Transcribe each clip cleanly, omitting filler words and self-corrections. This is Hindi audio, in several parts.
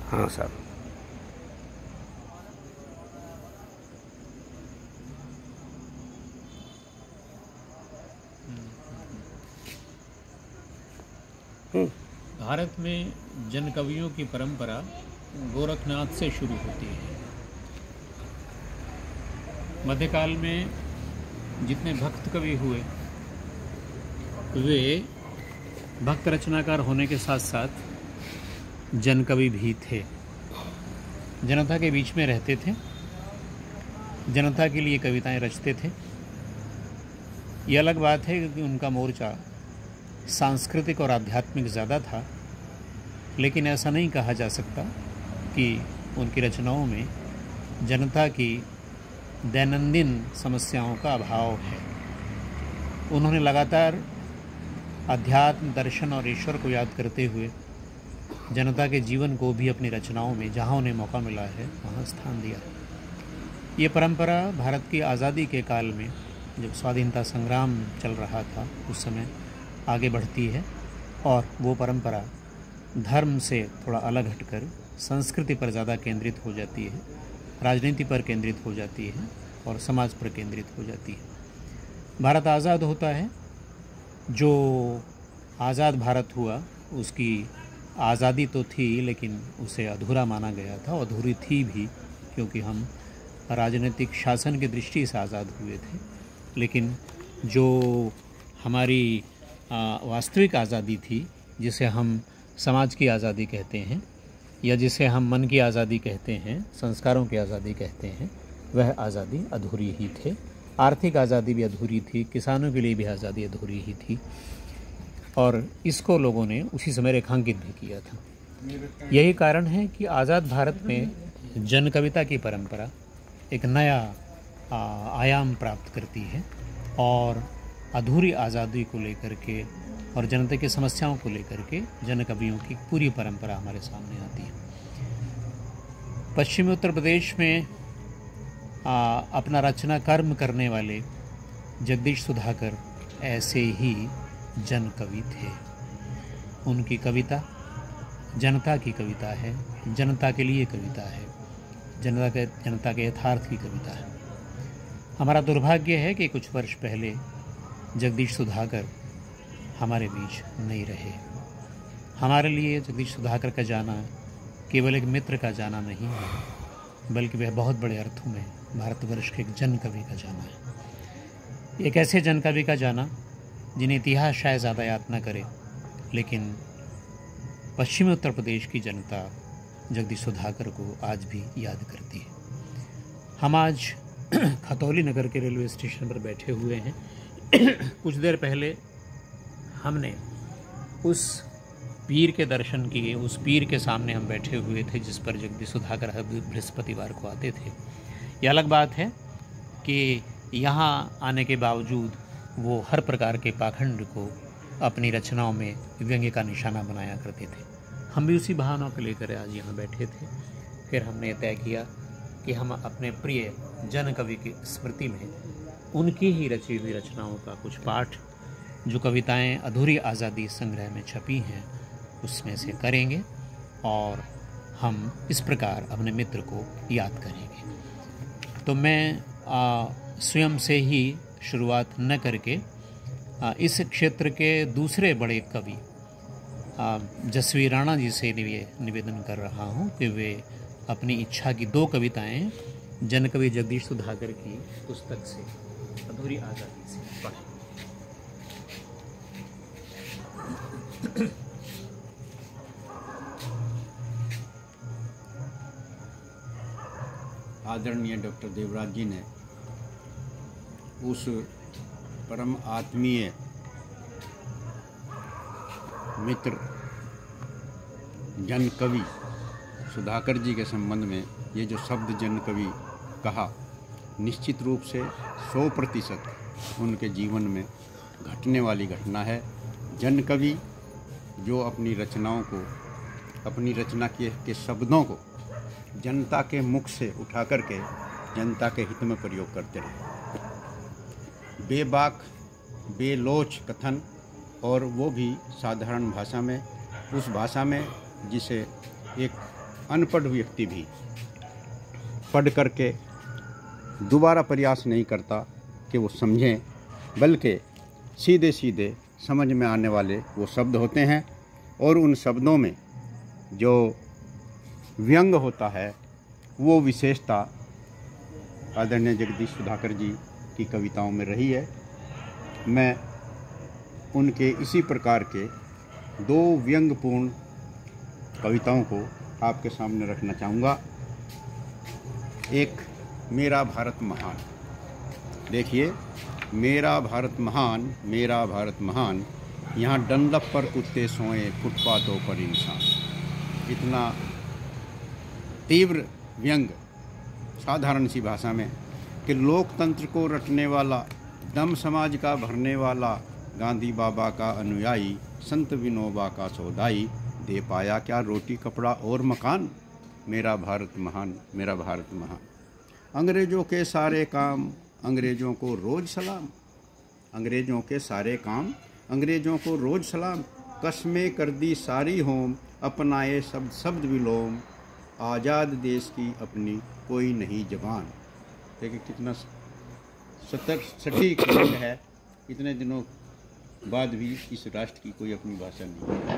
हाँ साहब। भारत में जन कवियों की परंपरा गोरखनाथ से शुरू होती है। मध्यकाल में जितने भक्त कवि हुए वे भक्त रचनाकार होने के साथ साथ जन कवि भी थे। जनता के बीच में रहते थे, जनता के लिए कविताएं रचते थे। ये अलग बात है कि उनका मोर्चा सांस्कृतिक और आध्यात्मिक ज़्यादा था, लेकिन ऐसा नहीं कहा जा सकता कि उनकी रचनाओं में जनता की दैनंदिन समस्याओं का अभाव है। उन्होंने लगातार अध्यात्म, दर्शन और ईश्वर को याद करते हुए जनता के जीवन को भी अपनी रचनाओं में जहाँ उन्हें मौका मिला है वहाँ स्थान दिया। ये परंपरा भारत की आज़ादी के काल में, जब स्वाधीनता संग्राम चल रहा था, उस समय आगे बढ़ती है और वो परंपरा धर्म से थोड़ा अलग हटकर संस्कृति पर ज़्यादा केंद्रित हो जाती है, राजनीति पर केंद्रित हो जाती है और समाज पर केंद्रित हो जाती है। भारत आज़ाद होता है। जो आज़ाद भारत हुआ उसकी आज़ादी तो थी, लेकिन उसे अधूरा माना गया था, अधूरी थी भी, क्योंकि हम राजनीतिक शासन की दृष्टि से आज़ाद हुए थे। लेकिन जो हमारी वास्तविक आज़ादी थी, जिसे हम समाज की आज़ादी कहते हैं या जिसे हम मन की आज़ादी कहते हैं, संस्कारों की आज़ादी कहते हैं, वह आज़ादी अधूरी ही थे। आर्थिक आज़ादी भी अधूरी थी, किसानों के लिए भी आज़ादी अधूरी ही थी और इसको लोगों ने उसी समय रेखांकित भी किया था। यही कारण है कि आज़ाद भारत में जन कविता की परंपरा एक नया आयाम प्राप्त करती है और अधूरी आज़ादी को लेकर के और जनता की समस्याओं को लेकर के जन कवियों की पूरी परंपरा हमारे सामने आती है। पश्चिमी उत्तर प्रदेश में अपना रचना कर्म करने वाले जगदीश सुधाकर ऐसे ही जन कवि थे। उनकी कविता जनता की कविता है, जनता के लिए कविता है, जनता के यथार्थ की कविता है। हमारा दुर्भाग्य है कि कुछ वर्ष पहले जगदीश सुधाकर हमारे बीच नहीं रहे। हमारे लिए जगदीश सुधाकर का जाना केवल एक मित्र का जाना नहीं है, बल्कि वह बहुत बड़े अर्थों में भारतवर्ष के एक जन कवि का जाना है। एक ऐसे जन कवि का जाना जिन्हें इतिहास शायद ज़्यादा याद न करे, लेकिन पश्चिमी उत्तर प्रदेश की जनता जगदीश सुधाकर को आज भी याद करती है। हम आज खतौली नगर के रेलवे स्टेशन पर बैठे हुए हैं। कुछ देर पहले हमने उस पीर के दर्शन किए, उस पीर के सामने हम बैठे हुए थे जिस पर जगदीश सुधाकर हर बृहस्पतिवार को आते थे। यह अलग बात है कि यहाँ आने के बावजूद वो हर प्रकार के पाखंड को अपनी रचनाओं में व्यंग्य का निशाना बनाया करते थे। हम भी उसी भावना को लेकर आज यहाँ बैठे थे। फिर हमने तय किया कि हम अपने प्रिय जन कवि की स्मृति में उनकी ही रची हुई रचनाओं का कुछ पाठ, जो कविताएं अधूरी आज़ादी संग्रह में छपी हैं, उसमें से करेंगे और हम इस प्रकार अपने मित्र को याद करेंगे। तो मैं स्वयं से ही शुरुआत न करके इस क्षेत्र के दूसरे बड़े कवि जसवीर राणा जी से निवेदन कर रहा हूँ कि वे अपनी इच्छा की 2 कविताएं जन कवि जगदीश सुधाकर की पुस्तक से, अधूरी आज़ादी से पढ़ें। आदरणीय डॉक्टर देवराज जी ने उस परम आत्मीय मित्र जन कवि सुधाकर जी के संबंध में ये जो शब्द जन कवि कहा, निश्चित रूप से 100% उनके जीवन में घटने वाली घटना है। जन कवि जो अपनी रचनाओं को, अपनी रचना के शब्दों को जनता के मुख से उठा करके जनता के हित में प्रयोग करते रहे। बेबाक, बेलोच कथन, और वो भी साधारण भाषा में, उस भाषा में जिसे एक अनपढ़ व्यक्ति भी पढ़ करके दोबारा प्रयास नहीं करता कि वो समझें, बल्कि सीधे सीधे समझ में आने वाले वो शब्द होते हैं। और उन शब्दों में जो व्यंग होता है वो विशेषता आदरणीय जगदीश सुधाकर जी की कविताओं में रही है। मैं उनके इसी प्रकार के 2 व्यंगपूर्ण कविताओं को आपके सामने रखना चाहूँगा। एक मेरा भारत महान। देखिए, मेरा भारत महान, मेरा भारत महान, यहाँ डंडप पर कुत्ते सोए, फुटपाथों पर इंसान। इतना तीव्र व्यंग साधारण सी भाषा में कि लोकतंत्र को रटने वाला, दम समाज का भरने वाला, गांधी बाबा का अनुयायी, संत विनोबा का सौदाई, दे पाया क्या रोटी कपड़ा और मकान। मेरा भारत महान, मेरा भारत महान। अंग्रेज़ों के सारे काम अंग्रेज़ों को रोज़ सलाम, अंग्रेज़ों के सारे काम अंग्रेज़ों को रोज़ सलाम। कस्में कर दी सारी होम, अपनाए शब्द शब्द विलोम, आज़ाद देश की अपनी कोई नहीं जबान। देखिए कितना सटीक रंग है। इतने दिनों बाद भी इस राष्ट्र की कोई अपनी भाषा नहीं है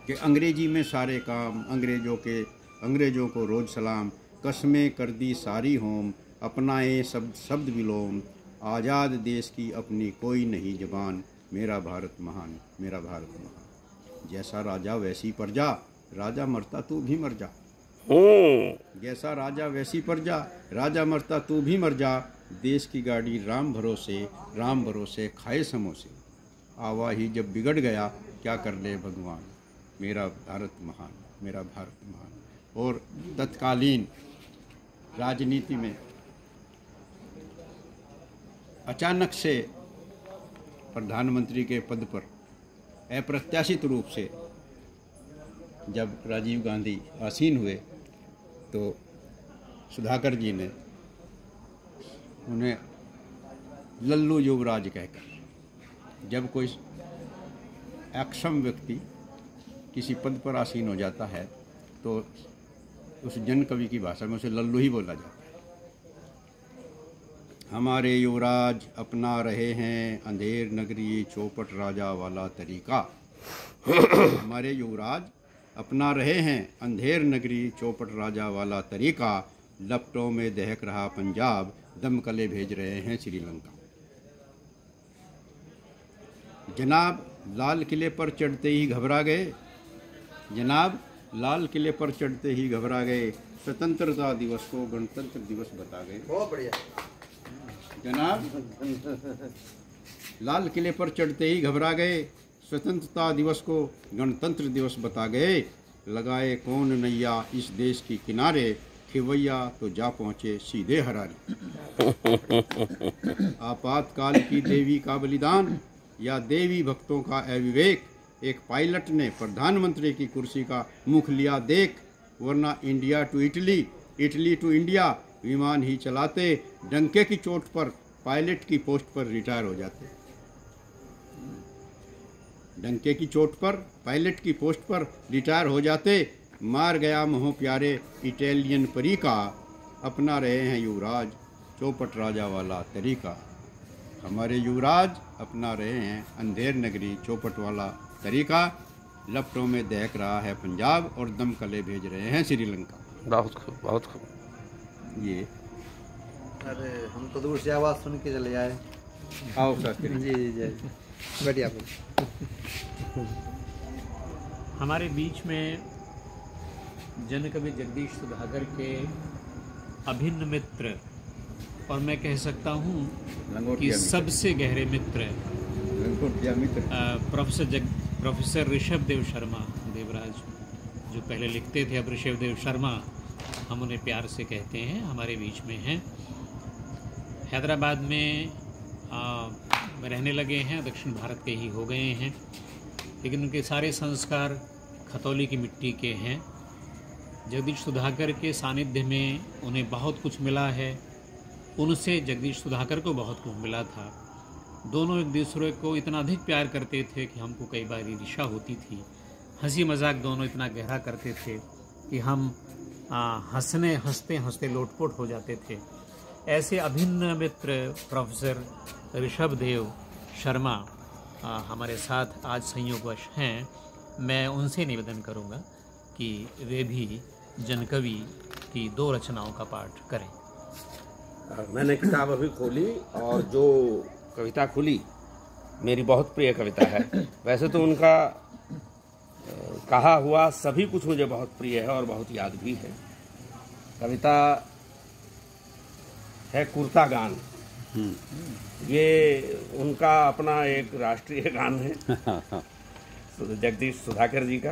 कि अंग्रेजी में सारे काम अंग्रेज़ों को रोज़ सलाम। कस्में कर दी सारी होम, अपनाए शब्द शब्द विलोम, आज़ाद देश की अपनी कोई नहीं जबान। मेरा भारत महान, मेरा भारत महान। जैसा राजा वैसी प्रजा, राजा मरता तू भी मर जा। जैसा राजा वैसी प्रजा, राजा मरता तू भी मर जा। देश की गाड़ी राम भरोसे खाए समोसे। आवाही जब बिगड़ गया, क्या कर ले भगवान। मेरा भारत महान, मेरा भारत महान। और तत्कालीन राजनीति में अचानक से प्रधानमंत्री के पद पर अप्रत्याशित रूप से जब राजीव गांधी आसीन हुए तो सुधाकर जी ने उन्हें लल्लू युवराज कहकर, जब कोई अक्षम व्यक्ति किसी पद पर आसीन हो जाता है तो उस जन कवि की भाषा में उसे लल्लू ही बोला जाता है। हमारे युवराज अपना रहे हैं अंधेर नगरी चौपट राजा वाला तरीका। हमारे युवराज अपना रहे हैं अंधेर नगरी चौपट राजा वाला तरीका। लपटों में दहक रहा पंजाब, दमकले भेज रहे हैं श्रीलंका। जनाब लाल किले पर चढ़ते ही घबरा गए, जनाब लाल किले पर चढ़ते ही घबरा गए। स्वतंत्रता दिवस को गणतंत्र दिवस बता गए। बहुत बढ़िया। जनाब लाल किले पर चढ़ते ही घबरा गए, स्वतंत्रता दिवस को गणतंत्र दिवस बता गए। लगाए कौन नैया इस देश की किनारे, खिवैया तो जा पहुँचे सीधे हरारे। आपातकाल की देवी का बलिदान या देवी भक्तों का अविवेक, एक पायलट ने प्रधानमंत्री की कुर्सी का मुख लिया देख। वरना India to Italy, Italy to India विमान ही चलाते, डंके की चोट पर पायलट की पोस्ट पर रिटायर हो जाते। डंके की चोट पर पायलट की पोस्ट पर रिटायर हो जाते। मार गया मोह प्यारे इटालियन परी का, अपना रहे हैं युवराज चौपट राजा वाला तरीका। हमारे युवराज अपना रहे हैं अंधेर नगरी चौपट वाला तरीका। लपटों में दहक रहा है पंजाब और दमकले भेज रहे हैं श्रीलंका। बहुत खूब, बहुत खूब। ये अरे हम तो दूर से आवाज़ सुन के चले आए। आओ साथ जी जी जी बढ़िया। हमारे बीच में जन कवि जगदीश सुधाकर के अभिन्न मित्र, और मैं कह सकता हूँ कि सबसे गहरे मित्र प्रोफेसर ऋषभ देव शर्मा देवराज, जो पहले लिखते थे अब ऋषभ देव शर्मा हम उन्हें प्यार से कहते हैं, हमारे बीच में हैं। हैदराबाद में रहने लगे हैं, दक्षिण भारत के ही हो गए हैं, लेकिन उनके सारे संस्कार खतौली की मिट्टी के हैं। जगदीश सुधाकर के सानिध्य में उन्हें बहुत कुछ मिला है, उनसे जगदीश सुधाकर को बहुत कुछ मिला था। दोनों एक दूसरे को इतना अधिक प्यार करते थे कि हमको कई बार ईर्ष्या होती थी। हंसी मजाक दोनों इतना गहरा करते थे कि हम हंसते हंसते लोटपोट हो जाते थे। ऐसे अभिन्न मित्र प्रोफेसर ऋषभदेव शर्मा हमारे साथ आज संयोगवश हैं। मैं उनसे निवेदन करूंगा कि वे भी जनकवि की 2 रचनाओं का पाठ करें। मैंने किताब अभी खोली और जो कविता खुली मेरी बहुत प्रिय कविता है। वैसे तो उनका कहा हुआ सभी कुछ मुझे बहुत प्रिय है और बहुत याद भी है। कविता है कुर्ता गान। ये उनका अपना एक राष्ट्रीय गान है जगदीश सुधाकर जी का,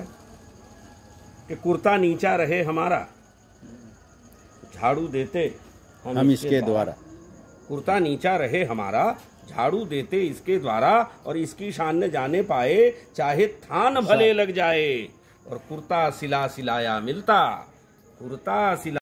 कि कुर्ता नीचा रहे हमारा, झाड़ू देते हम इसके द्वारा। कुर्ता नीचा रहे हमारा, झाड़ू देते इसके द्वारा, और इसकी शान न जाने पाए, चाहे थान भले लग जाए। और कुर्ता सिला सिलाया मिलता, कुर्ता सिला